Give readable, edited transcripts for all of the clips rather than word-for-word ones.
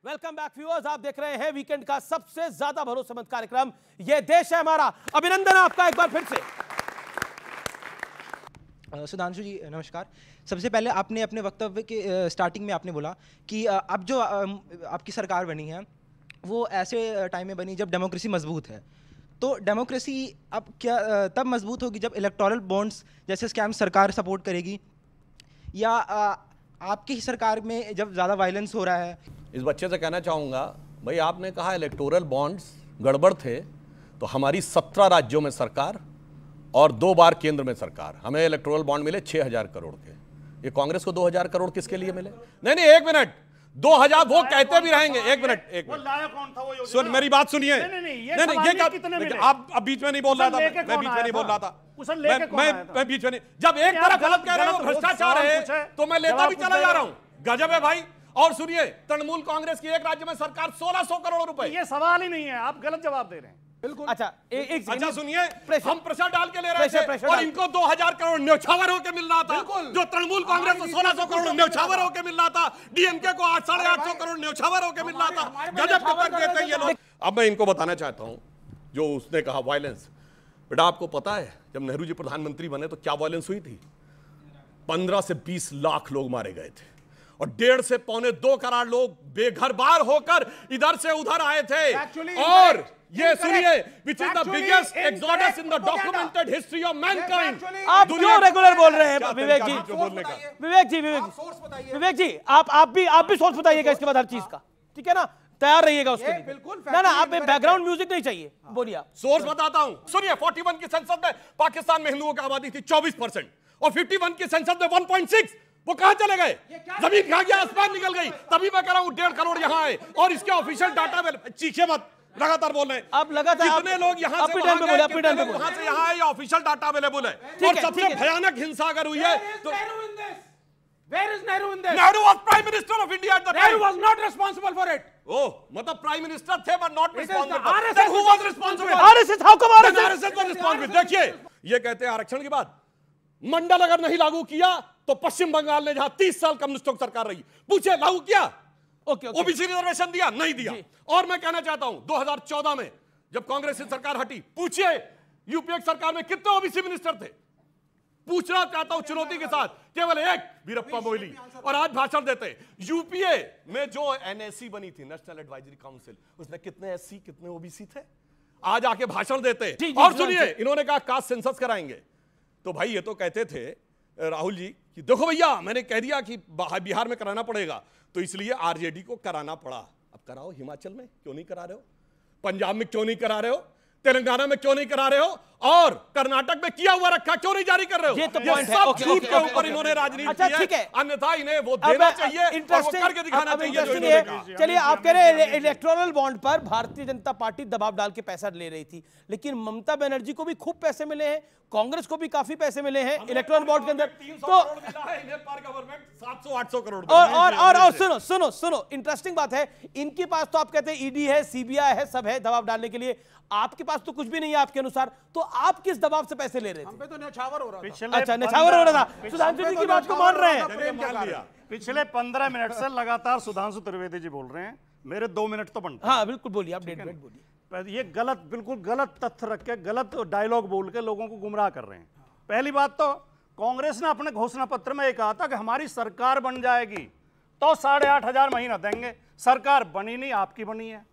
Welcome back viewers, आप देख रहे हैं वीकेंड का सबसे ज्यादा भरोसेमंद कार्यक्रम ये देश है हमारा। अभिनंदन आपका एक बार फिर से। सुधांशु जी नमस्कार। सबसे पहले आपने अपने वक्तव्य के स्टार्टिंग में आपने बोला कि अब जो आपकी सरकार बनी है वो ऐसे टाइम में बनी जब डेमोक्रेसी मजबूत है। तो डेमोक्रेसी अब क्या तब मजबूत होगी जब इलेक्टोरल बॉन्ड्स जैसे स्कैम सरकार सपोर्ट करेगी, या आपकी ही सरकार में जब ज़्यादा वायलेंस हो रहा है? इस बच्चे से कहना चाहूँगा, भाई आपने कहा इलेक्टोरल बॉन्ड्स गड़बड़ थे, तो हमारी 17 राज्यों में सरकार और 2 बार केंद्र में सरकार, हमें इलेक्टोरल बॉन्ड मिले 6000 करोड़ के। ये कांग्रेस को 2000 करोड़ किसके लिए मिले? नहीं, एक मिनट, 2000 वो कहते भी रहेंगे। एक मिनट, सुन मेरी बात सुनिए। नहीं, ये आप अब बीच में नहीं बोल रहा था, मैं बीच में नहीं बोल रहा था, मैं बीच में नहीं। जब एक तरफ गलत कह रहे हो भ्रष्टाचार है तो मैं लेता भी चला जा रहा हूं। गजब है भाई। और सुनिए, तृणमूल कांग्रेस की एक राज्य में सरकार 1600 करोड़ रुपए। ये सवाल ही नहीं है, आप गलत जवाब दे रहे हैं। बिल्कुल। अच्छा सुनिए, हम प्रेशर डाल के ले रहे थे और इनको 2000 करोड़ न्यौछावर होकर मिल रहा था। जो तृणमूल कांग्रेस को 1600 करोड़ न्यौछावर होकर मिल रहा था, डीएमके को 850 करोड़ न्यौछावर होकर मिल रहा था। गजब कर देते हैं ये लोग। अब मैं इनको बताना चाहता हूं, जो उसने कहा वायलेंस, बेटा आपको पता है जब नेहरू जी प्रधानमंत्री बने तो क्या वायलेंस हुई थी? 15 से 20 लाख लोग मारे गए थे और 1.5 से 2.25 करोड़ लोग बेघर बार होकर इधर से उधर आए थे। और ये सुनिए, which is the biggest exodus in the documented history of Mankind. आप क्यों रेगुलर बोल रहे हैं विवेक जी? विवेक जी आप भी सोच बताइएगा इसके बाद हर चीज का, ठीक है ना? तैयार रहिएगा उसके लिए। ना आप बैकग्राउंड म्यूजिक नहीं चाहिए। बोलिए आप। सोर्स बताता हूं, सुनिए। 41 की संसद में पाकिस्तान में हिंदुओं की आबादी थी 24% और 51 की संसद में 1.6। वो कहां चले गए? जमीन खा गया, आसमान निकल गई। तभी मैं कह रहा हूं 1.5 करोड़ यहां आए और इसके ऑफिशियल डाटा में चीखे मत, लगातार बोल रहे हैं। अब लगातार कितने लोग यहां से वहां गए, कितने लोग वहां से यहां आए, ये ऑफिशियल डाटा अवेलेबल है। और सबसे भयानक हिंसा अगर हुई है तो Where is Nehru in this? Nehru was Prime Minister of India at the time. Nehru was not responsible for it. Oh, मतलब Prime Minister थे but not responsible. RSS Then who was responsible? RSS, how come RSS? RSS was responsible. देखिए, ये कहते हैं आरक्षण की बात, मंडल अगर नहीं लागू किया तो पश्चिम बंगाल ने जहां 30 साल कम्युनिस्टों की सरकार रही, पूछे लागू किया? ओबीसी रिजर्वेशन दिया? नहीं दिया। और मैं कहना चाहता हूं 2014 में जब कांग्रेस की सरकार हटी, पूछिए यूपीए की सरकार में कितने ओबीसी मिनिस्टर थे? पूछना चाहता हूं चुनौती के साथ, केवल एक, वीरप्पा मोइली। और आज भाषण देते यूपीए में जो एनएससी बनी थी, नेशनल एडवाइजरी काउंसिल, उसमें कितने एससी कितने ओबीसी थे? आज आके भाषण देते। और सुनिए, इन्होंने कहा कास्ट सेंसस कराएंगे। तो भाई ये तो कहते थे राहुल जी कि देखो भैया मैंने कह दिया कि बिहार में कराना पड़ेगा तो इसलिए आरजेडी को कराना पड़ा। अब कराओ, हिमाचल में क्यों नहीं करा रहे हो? पंजाब में क्यों नहीं करा रहे हो? तेलंगाना में क्यों नहीं करा रहे हो? और कर्नाटक में किया हुआ रखा क्यों नहीं जारी कर रहे हो? ये तो पॉइंट है। सब झूठ के ऊपर इन्होंने राजनीति की है। अन्यथा इन्हें वो देना चाहिए और वो करके दिखाना चाहिए। चलिए, आप कह रहे हैं इलेक्टोरल बॉन्ड पर भारतीय जनता पार्टी दबाव डाल के पैसा ले रही थी, लेकिन ममता बनर्जी को भी खूब पैसे मिले हैं, कांग्रेस को भी काफी पैसे मिले हैं इलेक्टोरल बॉन्ड के अंदर। तो 700-800 करोड़। और सुनो, इंटरेस्टिंग बात है, इनके पास तो आप कहते हैं ईडी है, सीबीआई है, सब है दबाव डालने के लिए। आपके पास तो कुछ भी नहीं है आपके अनुसार, तो आप किस दबाव से पैसे ले रहे थे? हम पे तो न्यौछावर हो रहा था। अच्छा, न्यौछावर हो रहा था। सुधांशु जी की बात को मान रहे हैं। पिछले 15 मिनट से लगातार सुधांशु त्रिवेदी जी बोल रहे हैं, मेरे 2 मिनट तो बनते हैं। हाँ बिल्कुल, बोलिए आप, 1.5 मिनट बोलिए। ये गलत, बिल्कुल गलत तथ्य रख के, गलत डायलॉग बोल के लोगों को गुमराह कर रहे हैं। पहली बात तो कांग्रेस ने अपने घोषणा पत्र में ये कहा था कि हमारी सरकार बन जाएगी तो 8,500 महीना देंगे। सरकार बनी नहीं, आपकी बनी है।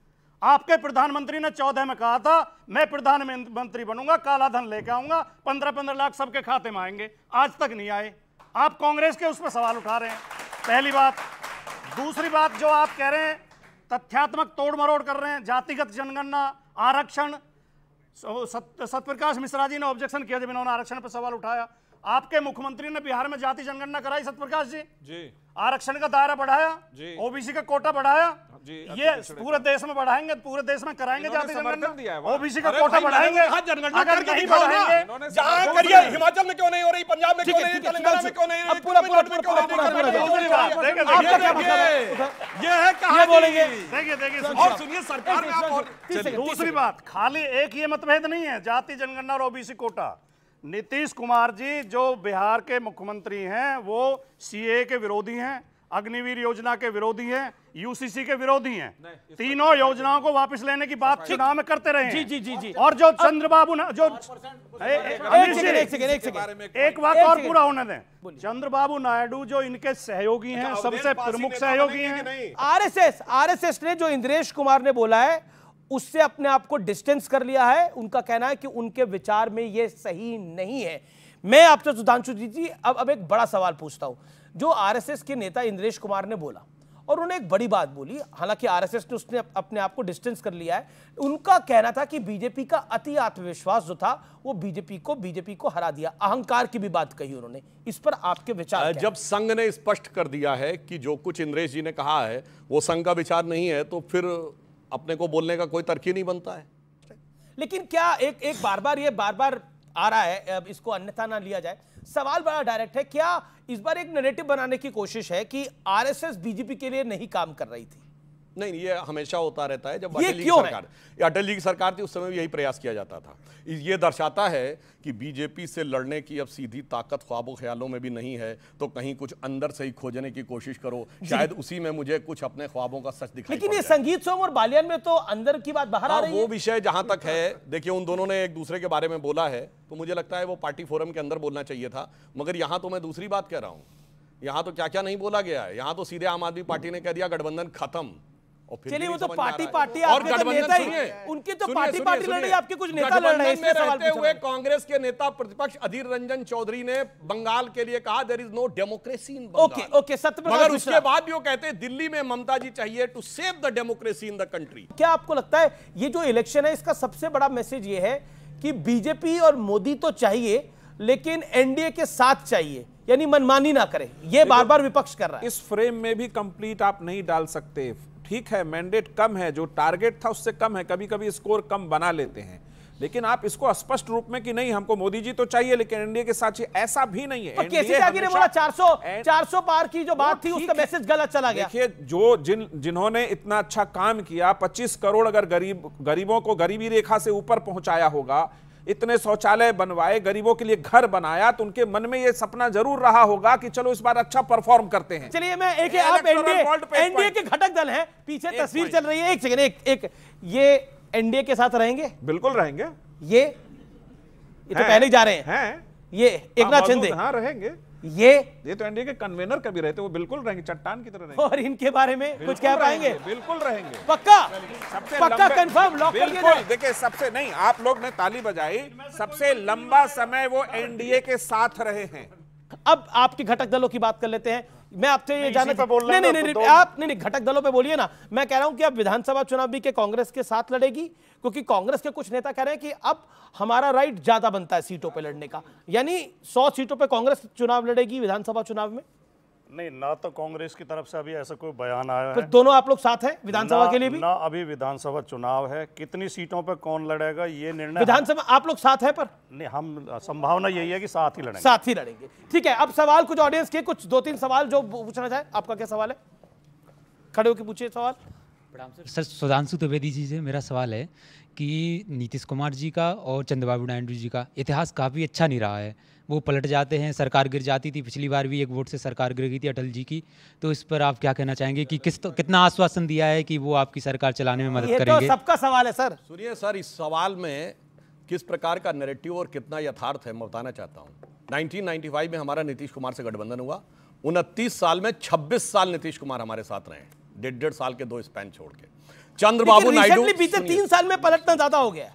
आपके प्रधानमंत्री ने 14 में कहा था मैं प्रधानमंत्री बनूंगा, काला धन लेके आऊंगा, 15-15 लाख सबके खाते में आएंगे। आज तक नहीं आए। आप कांग्रेस के उस पर सवाल उठा रहे हैं, पहली बात। दूसरी बात, जो आप कह रहे हैं तथ्यात्मक तोड़ मरोड़ कर रहे हैं, जातिगत जनगणना, आरक्षण। सत्यप्रकाश मिश्रा जी ने ऑब्जेक्शन किया जब इन्होंने आरक्षण पर सवाल उठाया। आपके मुख्यमंत्री ने बिहार में जाति जनगणना कराई, सत्यप्रकाश जी। आरक्षण का दायरा बढ़ाया, ओबीसी का कोटा बढ़ाया। ये पूरे देश में बढ़ाएंगे, पूरे देश में कराएंगे जाति जनगणना, ओबीसी का कोटा बढ़ाएंगे। अगर नहीं बढ़ाएंगे, जहां करिए, हिमाचल में क्यों नहीं हो रही, पंजाब में क्यों नहीं, तेलंगाना में क्यों नहीं, ये है कहां बोलेंगे। देखिए, और सुनिए, सरकार में दूसरी बात, खाली एक ये मतभेद नहीं है, जाति जनगणना और ओबीसी कोटा। नीतीश कुमार जी जो बिहार के मुख्यमंत्री हैं वो सीए के विरोधी हैं। अग्निवीर योजना के विरोधी हैं, यूसीसी के विरोधी हैं। तीनों योजनाओं को वापस लेने की बात चुनाव में करते रहे हैं। जी। और जो चंद्रबाबू जो एक बात और पूरा होने दें। चंद्रबाबू नायडू जो इनके सहयोगी हैं, सबसे प्रमुख सहयोगी हैं। आरएसएस ने जो इंद्रेश कुमार ने बोला है उससे अपने आप को डिस्टेंस कर लिया है। उनका कहना है कि उनके विचार में यह सही नहीं है। मैं आपसे सुधांशु जी अब एक बड़ा सवाल पूछता हूं। जो आरएसएस के नेता इंद्रेश कुमार ने बोला और उन्होंने एक बड़ी बात बोली, हालांकि आरएसएस ने उसने अपने आप को डिस्टेंस कर लिया है। उनका कहना था कि बीजेपी का अति आत्मविश्वास जो था वो बीजेपी को हरा दिया। अहंकार की भी बात कही उन्होंने। इस पर आपके विचार क्या? जब संघ ने स्पष्ट कर दिया है कि जो कुछ इंद्रेश जी ने कहा है वो संघ का विचार नहीं है, तो फिर अपने को बोलने का कोई तर्क ही नहीं बनता है। लेकिन क्या एक बार बार आ रहा है, इसको अन्यथा ना लिया जाए। सवाल बड़ा डायरेक्ट है, क्या इस बार एक नैरेटिव बनाने की कोशिश है कि आरएसएस बीजेपी के लिए नहीं काम कर रही थी? नहीं, ये हमेशा होता रहता है। जब अटल जी की सरकार थी उस समय भी यही प्रयास किया जाता था। ये दर्शाता है कि बीजेपी से लड़ने की अब सीधी ताकत ख्वाबों ख्यालों में भी नहीं है, तो कहीं कुछ अंदर से ही खोजने की कोशिश करो, शायद उसी में मुझे कुछ अपने ख्वाबों का सच दिखाई। लेकिन ये संगीत सोम और बालियान में तो अंदर की बात बाहर आ रही है। वो विषय जहां तक है, देखिए उन दोनों ने एक दूसरे के बारे में बोला है, तो मुझे लगता है वो पार्टी फोरम के अंदर बोलना चाहिए था। मगर यहां तो मैं दूसरी बात कह रहा हूं। यहां तो क्या क्या नहीं बोला गया है। यहां तो सीधे आम आदमी पार्टी ने कह दिया गठबंधन खत्म। चलिए, वो तो पार्टी और गठबंधन, उनकी तो पार्टी लड़ रही है, आपके कुछ नेता लड़ रहे हैं। रहते हुए कांग्रेस के नेता प्रतिपक्ष अधीर रंजन चौधरी ने बंगाल के लिए कहा there is no democracy in Bengal. Okay मगर उसके बाद भी वो कहते हैं दिल्ली में ममता जी चाहिए to save the democracy in the country. क्या आपको लगता है ये जो इलेक्शन है इसका सबसे बड़ा मैसेज ये है कि बीजेपी और मोदी तो चाहिए लेकिन एनडीए के साथ चाहिए, यानी मनमानी ना करे? ये बार बार विपक्ष कर रहा है। इस फ्रेम में भी कंप्लीट आप नहीं डाल सकते। ठीक है, मैंडेट कम है, जो टारगेट था उससे कम है, कभी कभी स्कोर कम बना लेते हैं, लेकिन आप इसको स्पष्ट रूप में कि नहीं हमको मोदी जी तो चाहिए लेकिन एनडीए के साथ चाहिए, ऐसा भी नहीं है। केसी त्यागी ने बोला 400 पार की जो बात थी उसका मैसेज गलत चला गया। देखिए, जो जिन्होंने इतना अच्छा काम किया, 25 करोड़ अगर गरीबों को गरीबी रेखा से ऊपर पहुंचाया होगा, इतने शौचालय बनवाए, गरीबों के लिए घर बनाया, तो उनके मन में यह सपना जरूर रहा होगा कि चलो इस बार अच्छा परफॉर्म करते हैं। चलिए, मैं आप एनडीए के घटक दल हैं, पीछे तस्वीर चल रही है, एक सेकंड, एक ये एनडीए के साथ रहेंगे? बिल्कुल रहेंगे। ये तो पहले ही जा रहे हैं। ये एकनाथ शिंदे रहेंगे। ये तो एनडीए के कन्वेनर कभी रहते, वो बिल्कुल रहेंगे, चट्टान की तरह रहेंगे। और इनके बारे में कुछ कह पाएंगे? बिल्कुल रहेंगे, पक्का कंफर्म लॉक कर दिया जाए। देखिए, सबसे नहीं, आप लोग ने ताली बजाई, सबसे लंबा समय वो एनडीए के साथ रहे हैं। अब आपके घटक दलों की बात कर लेते हैं। मैं आपसे ये जानना नहीं, आप नहीं घटक दलों पे बोलिए ना। मैं कह रहा हूं कि अब विधानसभा चुनाव भी के कांग्रेस के साथ लड़ेगी, क्योंकि कांग्रेस के कुछ नेता कह रहे हैं कि अब हमारा राइट ज्यादा बनता है सीटों पे लड़ने का, यानी 100 सीटों पे कांग्रेस चुनाव लड़ेगी विधानसभा चुनाव में। नहीं, ना तो कांग्रेस की तरफ से अभी ऐसा कोई बयान आया तो है। दोनों आप लोग साथ हैं विधानसभा के लिए भी? ना अभी विधानसभा चुनाव है, कितनी सीटों पे कौन लड़ेगा ये निर्णय विधानसभा आप लोग साथ हैं, पर नहीं, हम संभावना यही है कि साथ ही लड़ेंगे। ठीक है, अब सवाल कुछ ऑडियंस के, कुछ 2-3 सवाल जो पूछना चाहे। आपका क्या सवाल है? खड़े होकर पूछिए सवाल। सर, सुधांशु द्विवेदी जी से मेरा सवाल है कि नीतीश कुमार जी का और चंद्रबाबू नायडू जी का इतिहास काफ़ी अच्छा नहीं रहा है। वो पलट जाते हैं, सरकार गिर जाती थी, पिछली बार भी एक वोट से सरकार गिर गई थी अटल जी की। तो इस पर आप क्या कहना चाहेंगे कि कितना आश्वासन दिया है कि वो आपकी सरकार चलाने में मदद करेंगे? ये तो सबका सवाल है सर। सुनिए सर, इस सवाल में किस प्रकार का नैरेटिव और कितना यथार्थ है मैं बताना चाहता हूँ। 1995 में हमारा नीतीश कुमार से गठबंधन हुआ। 29 साल में 26 साल नीतीश कुमार हमारे साथ रहे, 1.5 साल के 2 स्पैन छोड़ के। चंद्रबाबू नायडू बीते 3 साल में पलटना ज्यादा हो गया।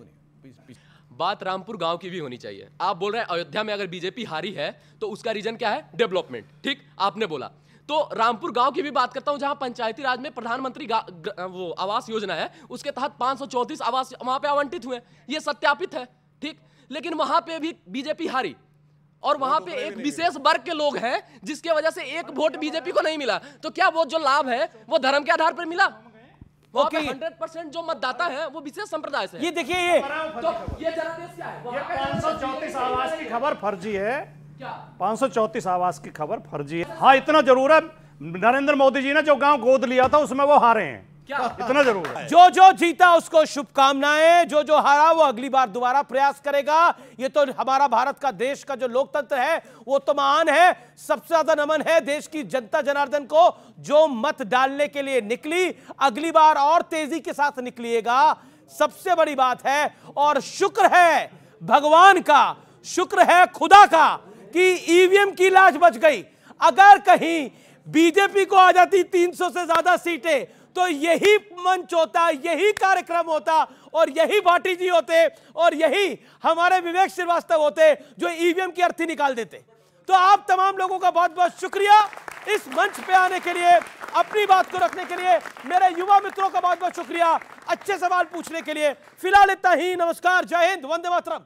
बात रामपुर गांव की भी होनी चाहिए। आप बोल रहे हैं अयोध्या में अगर बीजेपी हारी है तो उसका रीजन क्या है? डेवलपमेंट। ठीक, आपने बोला। तो रामपुर गांव की भी बात करता हूं, जहां पंचायती राज में प्रधानमंत्री वो आवास योजना है, उसके तहत 534 आवास वहां पे आवंटित हुए, ये सत्यापित है। ठीक, लेकिन वहां पे भी बीजेपी हारी, और वहां पे एक विशेष वर्ग के लोग हैं जिसके वजह से एक वोट बीजेपी को नहीं मिला। तो क्या वो जो लाभ है वो धर्म के आधार पर मिला? 100% जो मतदाता है वो विशेष संप्रदाय से। ये देखिए, ये जनादेश क्या है? 534 आवास की खबर फर्जी है। 534 आवास की खबर फर्जी है। हाँ, इतना जरूर है, नरेंद्र मोदी जी ने जो गांव गोद लिया था उसमें वो हारे हैं। इतना जरूर है। जो जो जीता उसको शुभकामनाएं, जो जो हारा वो अगली बार दोबारा प्रयास करेगा। ये तो हमारा भारत का देश का जो लोकतंत्र है वो तो महान है। सबसे ज्यादा नमन है देश की जनता जनार्दन को जो मत डालने के लिए निकली, अगली बार और तेजी के साथ निकलिएगा, सबसे बड़ी बात है। और शुक्र है भगवान का, शुक्र है खुदा का कि ईवीएम की लाज बच गई। अगर कहीं बीजेपी को आ जाती 300 से ज्यादा सीटें तो यही मंच होता, यही कार्यक्रम होता और यही भाटी जी होते और यही हमारे विवेक श्रीवास्तव होते जो ईवीएम की अर्थी निकाल देते। तो आप तमाम लोगों का बहुत बहुत शुक्रिया इस मंच पे आने के लिए, अपनी बात को रखने के लिए। मेरे युवा मित्रों का बहुत बहुत शुक्रिया अच्छे सवाल पूछने के लिए। फिलहाल इतना ही। नमस्कार, जय हिंद, वंदे मातरम।